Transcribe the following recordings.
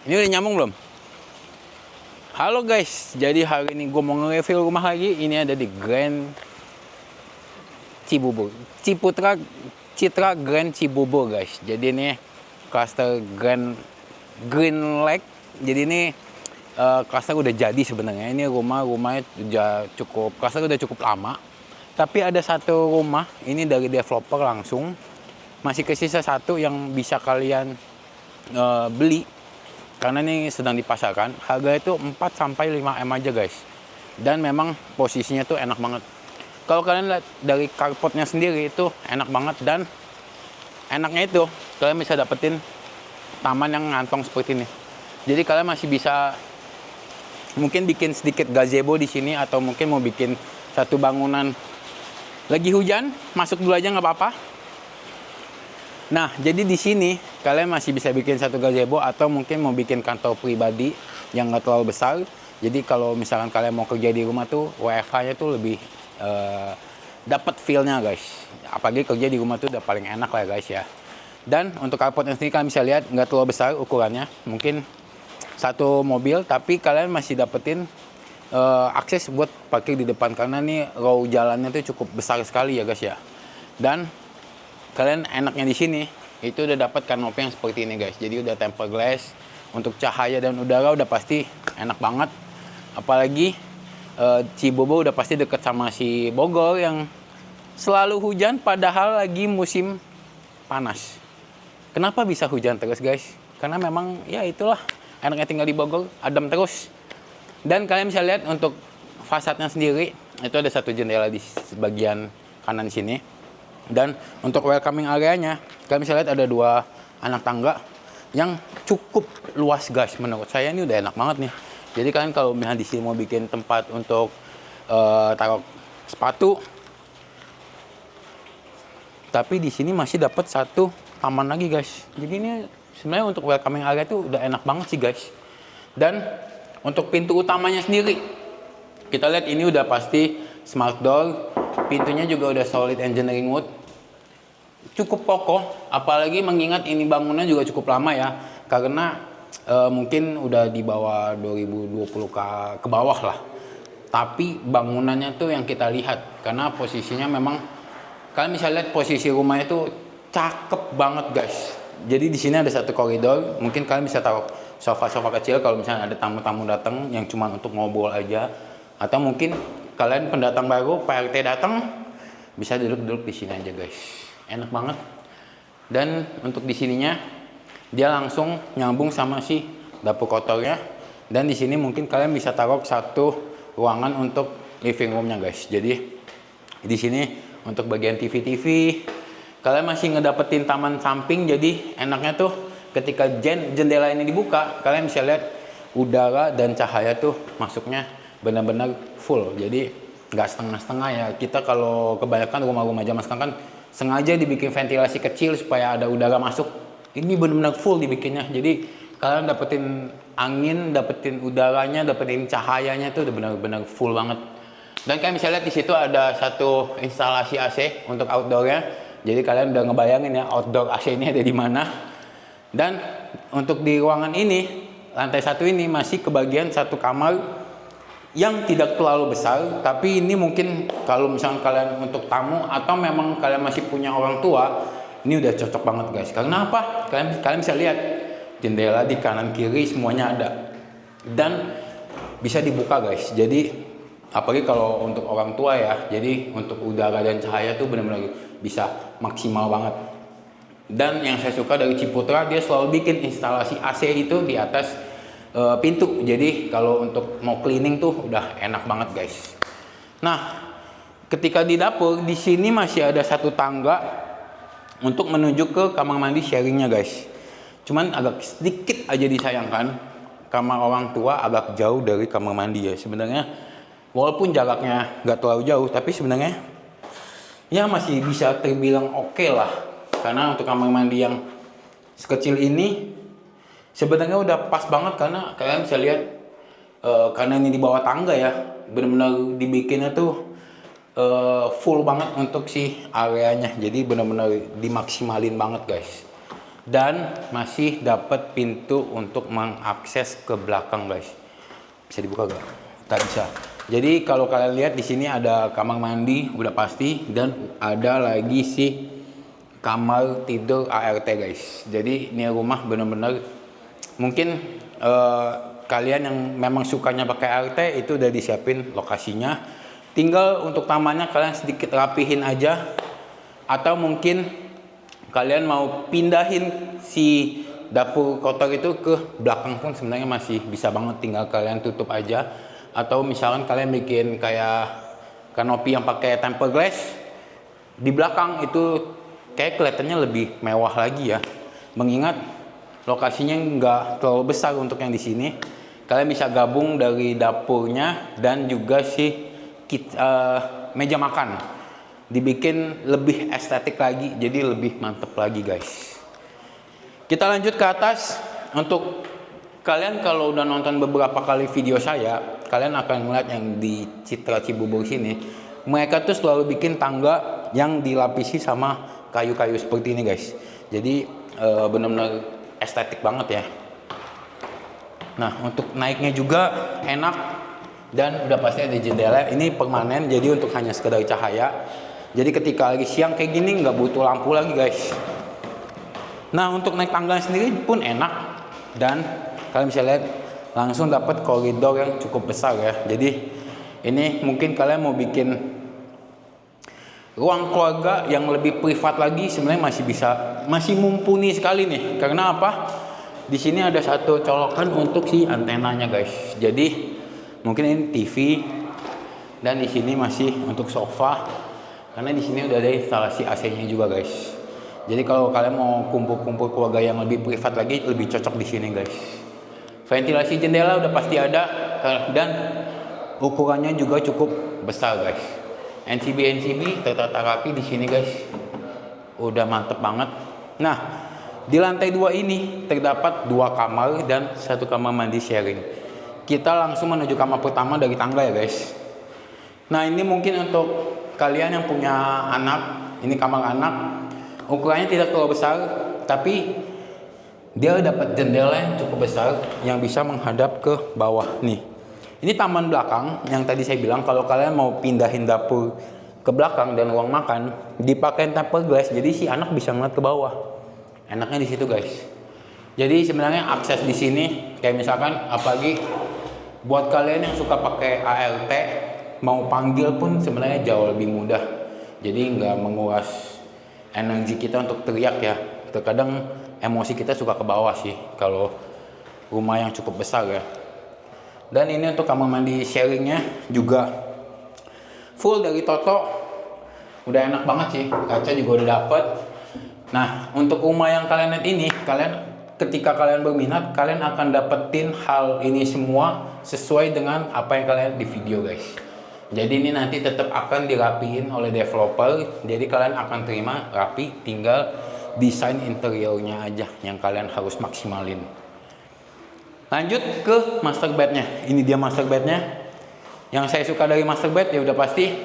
Ini udah nyambung belum? Halo guys, jadi hari ini gue mau nge-review rumah lagi. Ini ada di Grand Cibubur, Citra Grand Cibubur guys. Jadi ini cluster Green Lake. Jadi ini cluster udah jadi sebenarnya. Ini rumahnya udah cukup, cluster udah cukup lama. Tapi ada satu rumah ini dari developer langsung. Masih kesisa satu yang bisa kalian beli. Karena ini sedang dipasarkan, harga itu 4-5 M aja guys. Dan memang posisinya tuh enak banget. Kalau kalian lihat dari carportnya sendiri itu enak banget. Dan enaknya itu kalian bisa dapetin taman yang ngantong seperti ini. Jadi kalian masih bisa mungkin bikin sedikit gazebo di sini. Atau mungkin mau bikin satu bangunan lagi hujan, masuk dulu aja nggak apa-apa. Nah, jadi di sini kalian masih bisa bikin satu gazebo atau mungkin mau bikin kantor pribadi yang nggak terlalu besar. Jadi kalau misalkan kalian mau kerja di rumah tuh WFH-nya tuh lebih dapat feel-nya guys. Apalagi kerja di rumah tuh udah paling enak lah guys ya. Dan untuk carportnya sendiri kalian bisa lihat nggak terlalu besar ukurannya. Mungkin satu mobil, tapi kalian masih dapetin akses buat parkir di depan karena nih row jalannya tuh cukup besar sekali ya guys ya. Dan kalian enaknya di sini itu udah dapat kanopi yang seperti ini guys. Jadi udah tempered glass, untuk cahaya dan udara udah pasti enak banget. Apalagi Cibubur udah pasti deket sama si Bogor yang selalu hujan padahal lagi musim panas. Kenapa bisa hujan terus guys? Karena memang ya itulah enaknya tinggal di Bogor, adem terus. Dan kalian bisa lihat untuk fasadnya sendiri itu ada satu jendela di bagian kanan sini. Dan untuk welcoming areanya, kalian bisa lihat ada 2 anak tangga yang cukup luas guys. Menurut saya ini udah enak banget nih. Jadi kalian kalau misalnya di sini mau bikin tempat untuk taruh sepatu, tapi di sini masih dapat satu taman lagi guys. Jadi ini sebenarnya untuk welcoming area itu udah enak banget sih guys. Dan untuk pintu utamanya sendiri, kita lihat ini udah pasti smart door. Pintunya juga udah solid engineering wood. Cukup kokoh, apalagi mengingat ini bangunnya juga cukup lama ya. Karena mungkin udah di bawah 2020 ke bawah lah. Tapi bangunannya tuh yang kita lihat. Karena posisinya memang, kalian bisa lihat posisi rumahnya tuh cakep banget guys. Jadi di sini ada satu koridor, mungkin kalian bisa taruh sofa-sofa kecil kalau misalnya ada tamu-tamu datang yang cuma untuk ngobrol aja. Atau mungkin kalian pendatang baru, PRT datang, bisa duduk-duduk di sini aja guys. Enak banget. Dan untuk di sininya dia langsung nyambung sama si dapur kotornya. Dan di sini mungkin kalian bisa taruh satu ruangan untuk living roomnya guys. Jadi di sini untuk bagian TV kalian masih ngedapetin taman samping. Jadi enaknya tuh ketika jendela ini dibuka, kalian bisa lihat udara dan cahaya tuh masuknya benar-benar full. Jadi nggak setengah-setengah ya. Kita kalau kebanyakan rumah-rumah zaman sekarang kan sengaja dibikin ventilasi kecil supaya ada udara masuk. Ini benar-benar full dibikinnya. Jadi kalian dapetin angin, dapetin udaranya, dapetin cahayanya tuh udah benar-benar full banget. Dan kalian bisa lihat di situ ada satu instalasi AC untuk outdoornya. Jadi kalian udah ngebayangin ya outdoor AC ini ada di mana. Dan untuk di ruangan ini, lantai 1 ini masih kebagian satu kamar yang tidak terlalu besar, tapi ini mungkin kalau misalnya kalian untuk tamu atau memang kalian masih punya orang tua, ini udah cocok banget guys. Karena apa? Kalian bisa lihat jendela di kanan kiri semuanya ada dan bisa dibuka guys. Jadi apalagi kalau untuk orang tua ya, jadi untuk udara dan cahaya tuh benar-benar bisa maksimal banget. Dan yang saya suka dari Ciputra, dia selalu bikin instalasi AC itu di atas pintu. Jadi kalau untuk mau cleaning tuh udah enak banget guys. Nah, ketika di dapur di sini masih ada satu tangga untuk menuju ke kamar mandi sharingnya guys. Cuman agak sedikit aja disayangkan, kamar orang tua agak jauh dari kamar mandi ya. Sebenarnya walaupun jaraknya nggak terlalu jauh, tapi sebenarnya ya masih bisa terbilang oke lah. Karena untuk kamar mandi yang sekecil ini sebenarnya udah pas banget. Karena kalian bisa lihat karena ini di bawah tangga ya, benar-benar dibikinnya tuh full banget untuk si areanya. Jadi benar-benar dimaksimalin banget guys. dan masih dapat pintu untuk mengakses ke belakang guys. Bisa dibuka gak? Tak bisa. Jadi kalau kalian lihat di sini ada kamar mandi udah pasti, dan ada lagi si kamar tidur ART guys. Jadi ini rumah bener-bener mungkin kalian yang memang sukanya pakai ART itu udah disiapin lokasinya. Tinggal untuk tamannya kalian sedikit rapihin aja, atau mungkin kalian mau pindahin si dapur kotor itu ke belakang pun sebenarnya masih bisa banget, tinggal kalian tutup aja. Atau misalkan kalian bikin kayak kanopi yang pakai tempered glass di belakang, itu kayak kelihatannya lebih mewah lagi ya. Mengingat lokasinya nggak terlalu besar untuk yang di sini. Kalian bisa gabung dari dapurnya dan juga si meja makan, dibikin lebih estetik lagi, jadi lebih mantep lagi guys. Kita lanjut ke atas. Untuk kalian kalau udah nonton beberapa kali video saya, kalian akan melihat yang di Citra Cibubur sini, mereka tuh selalu bikin tangga yang dilapisi sama kayu-kayu seperti ini guys. Jadi benar-benar estetik banget ya. Nah, untuk naiknya juga enak, dan udah pasti ada jendela. Ini permanen, jadi untuk hanya sekedar cahaya. Jadi ketika lagi siang kayak gini nggak butuh lampu lagi guys. Nah, untuk naik tangga sendiri pun enak, dan kalian bisa lihat langsung dapat koridor yang cukup besar ya. Jadi ini mungkin kalian mau bikin ruang keluarga yang lebih privat lagi, sebenarnya masih mumpuni sekali nih. Karena apa? Di sini ada satu colokan untuk si antenanya guys. Jadi mungkin ini TV, dan di sini masih untuk sofa. Karena di sini udah ada instalasi AC-nya juga guys. Jadi kalau kalian mau kumpul-kumpul keluarga yang lebih privat lagi, lebih cocok di sini guys. Ventilasi jendela udah pasti ada, dan ukurannya juga cukup besar guys. NCB tertata rapi di sini guys. Udah mantep banget. Nah, di lantai 2 ini terdapat 2 kamar dan 1 kamar mandi sharing. Kita langsung menuju kamar pertama dari tangga ya guys. Nah, ini mungkin untuk kalian yang punya anak, ini kamar anak. Ukurannya tidak terlalu besar, tapi dia dapat jendela yang cukup besar yang bisa menghadap ke bawah nih. Ini taman belakang yang tadi saya bilang, kalau kalian mau pindahin dapur ke belakang dan ruang makan, dipakai tempered glass, jadi si anak bisa ngeliat ke bawah. Enaknya di situ guys. Jadi sebenarnya akses di sini kayak misalkan apalagi buat kalian yang suka pakai ART, mau panggil pun sebenarnya jauh lebih mudah. Jadi nggak menguras energi kita untuk teriak ya. Terkadang emosi kita suka ke bawah sih kalau rumah yang cukup besar ya. Dan ini untuk kamar mandi sharingnya juga full dari Toto. Udah enak banget sih, kaca juga udah dapet. Nah, untuk rumah yang kalian lihat ini, ketika kalian berminat, kalian akan dapetin hal ini semua sesuai dengan apa yang kalian lihat di video guys. Jadi ini nanti tetap akan dirapiin oleh developer, jadi kalian akan terima rapi, tinggal desain interiornya aja yang kalian harus maksimalin. Lanjut ke master bednya. Ini dia master bednya. Yang saya suka dari master bed ya udah pasti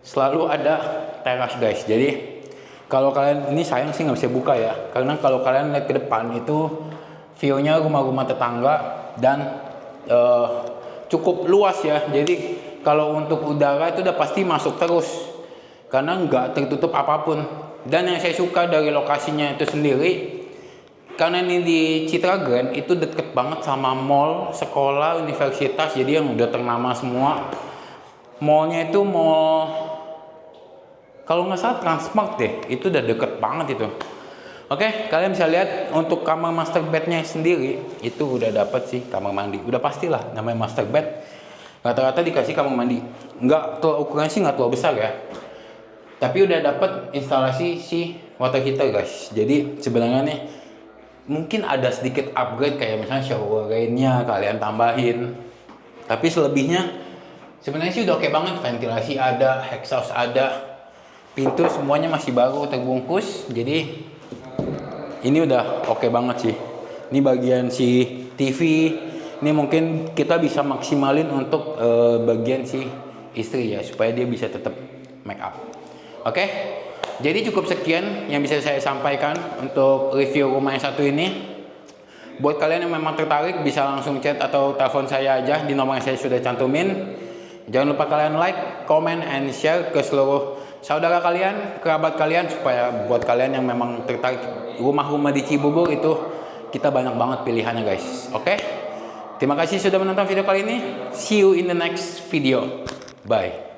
selalu ada teras guys. Jadi kalau kalian, ini sayang sih nggak bisa buka ya, karena kalau kalian lihat ke depan itu view-nya rumah-rumah tetangga dan cukup luas ya. Jadi kalau untuk udara itu udah pasti masuk terus karena nggak tertutup apapun. Dan yang saya suka dari lokasinya itu sendiri, karena ini di Citra Grand, itu deket banget sama mall, sekolah, universitas, jadi yang udah ternama semua. Mallnya itu mall, kalau nggak salah Transmart deh, itu udah deket banget itu. Oke, kalian bisa lihat untuk kamar master bednya sendiri, itu udah dapet sih kamar mandi. Udah pastilah namanya master bed, rata-rata dikasih kamar mandi. Ukurannya sih nggak terlalu besar ya. Tapi udah dapet instalasi si water heater guys. Jadi sebenarnya nih mungkin ada sedikit upgrade kayak misalnya shower rainnya kalian tambahin. Tapi selebihnya sebenarnya sih udah oke banget. Ventilasi ada, exhaust ada, pintu semuanya masih baru terbungkus. Jadi ini udah oke banget sih. Ini bagian si TV. Ini mungkin kita bisa maksimalin untuk bagian si istri ya, supaya dia bisa tetap make up. Oke, Jadi cukup sekian yang bisa saya sampaikan untuk review rumah yang satu ini. Buat kalian yang memang tertarik bisa langsung chat atau telepon saya aja di nomor yang saya sudah cantumin. Jangan lupa kalian like, comment, and share ke seluruh saudara kalian, kerabat kalian, supaya buat kalian yang memang tertarik rumah-rumah di Cibubur itu kita banyak banget pilihannya guys. Oke? Terima kasih sudah menonton video kali ini. See you in the next video. Bye.